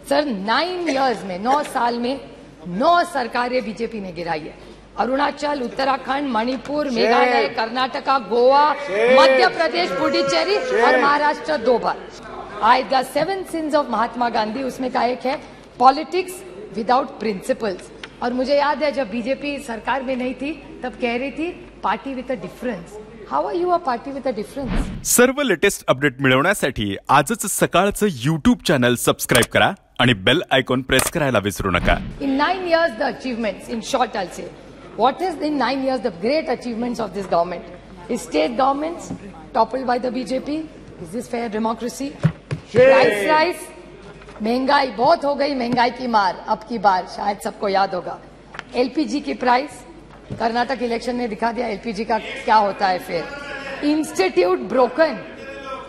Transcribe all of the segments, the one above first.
Sir 9 years में 9 साल में 9 सरकारें बीजेपी ने गिराई है। अरुणाचल, उत्तराखंड, मणिपुर, मेघालय, कर्नाटका, गोवा, मध्य प्रदेश, पुडुचेरी और महाराष्ट्र 2 बार। I the 7 since of Mahatma Gandhi, उसमें का एक है पॉलिटिक्स विदाउट प्रिंसिपल्स। और मुझे याद है जब बीजेपी सरकार में नहीं थी तब कह रही थी party with a difference. How are you a party with a difference? सर्व लेटेस्ट अपडेट मिळवण्यासाठी आजच सकाळचं YouTube चॅनल सबस्क्राइब करा आणि बेल आयकॉन प्रेस करायला विसरू नका। In 9 years, the achievements, in short, I'll say, what is in 9 years the great achievements of this government? Is state governments toppled by the BJP? Is this fair democracy? Price rise, महंगाई बहुत हो गई, महंगाई की मार अब की बार शायद सबको याद होगा। LPG की प्राइस, कर्नाटक इलेक्शन ने दिखा दिया LPG का क्या होता है। फिर institute broken,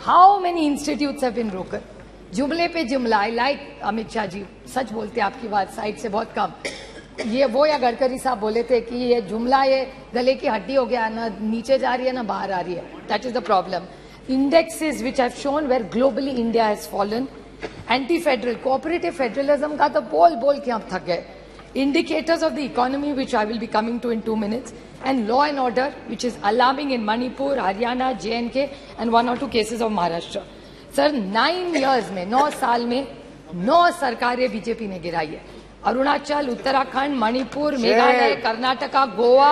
how many institutes have been broken? जुमले पे जुमला। आई लाइक अमित शाह जी, सच बोलते हैं, आपकी बात साइड से बहुत कम। ये वो या गडकरी साहब बोले थे कि ये जुमला ये गले की हड्डी हो गया, ना नीचे जा रही है ना बाहर आ रही है। That is the problem. Indexes which have shown where globally India has fallen. Anti federal cooperative federalism का तो बोल बोल के हम थक गए। Indicators of the economy, which I will be coming to in 2 minutes, and law and order, which is alarming in Manipur, Haryana, J&K, and 1 or 2 cases of Maharashtra. Sir, 9 years में 9 साल में 9 सरकारें बीजेपी ने गिराई है। अरुणाचल, उत्तराखंड, मणिपुर, मेघालय, कर्नाटका, गोवा,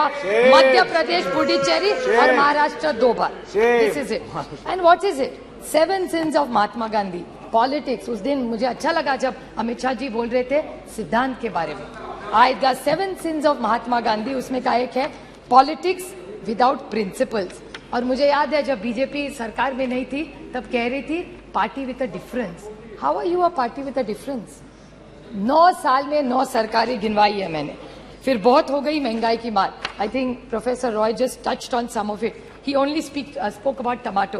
मध्य प्रदेश, पुडुचेरी और महाराष्ट्र 2 बार। This is it. And what is it? 7 sins of Mahatma Gandhi. Politics, उस दिन मुझे अच्छा लगा जब अमित शाह जी बोल रहे थे सिद्धांत के बारे में। I the 7 since of Mahatma Gandhi, उसमें का एक है पॉलिटिक्स विदाउट प्रिंसिपल्स। और मुझे याद है जब बीजेपी सरकार में नहीं थी तब कह रही थी party with a difference. How are you a party with a difference? 9 साल में 9 सरकारें गिनवाई है मैंने। फिर बहुत हो गई महंगाई की मार। I think professor Roy just touched on some of it. He only spoke about tomato.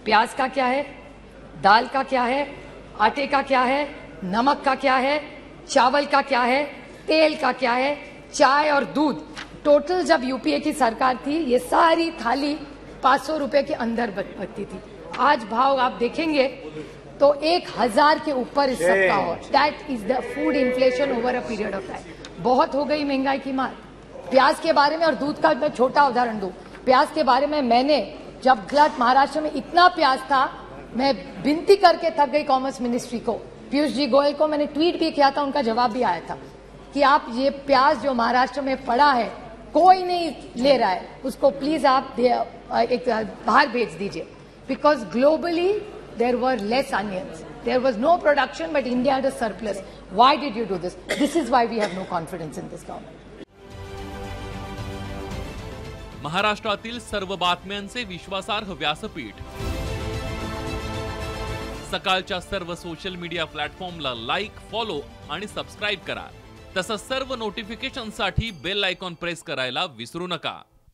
प्याज का क्या है, दाल का क्या है, आटे का क्या है, नमक का क्या है, चावल का क्या है, तेल का क्या है, चाय और दूध। टोटल जब यूपीए की सरकार थी ये सारी थाली 500 रुपए के अंदर बनती थी। आज भाव आप देखेंगे तो 1000 के ऊपर इस सबका हो। That is the food inflation over a period of time. बहुत हो गई महंगाई की मार। प्याज के बारे में और दूध का मैं छोटा उदाहरण दूं। प्याज के बारे में मैंने जब गलत महाराष्ट्र में इतना प्याज था, मैं विनती करके थक गई कॉमर्स मिनिस्ट्री को, पीयूष जी गोयल को मैंने ट्वीट भी किया था, उनका जवाब भी आया था कि आप ये प्याज जो महाराष्ट्र में पड़ा है कोई नहीं ले रहा है, उसको प्लीज आप एक बाहर भेज दीजिए। Because globally there were less onions, there was no production but India had a surplus. Why did you do this? This is why we have no confidence in this government. महाराष्ट्रातील सर्व बातम्यांचे विश्वासार्ह व्यासपीठ सकाळच्या सर्व सोशल मीडिया प्लॅटफॉर्मला like, follow आणि subscribe करा। तसंच सर्व नोटिफिकेशनसाठी बेल आयकॉन प्रेस करायला विसरू नका।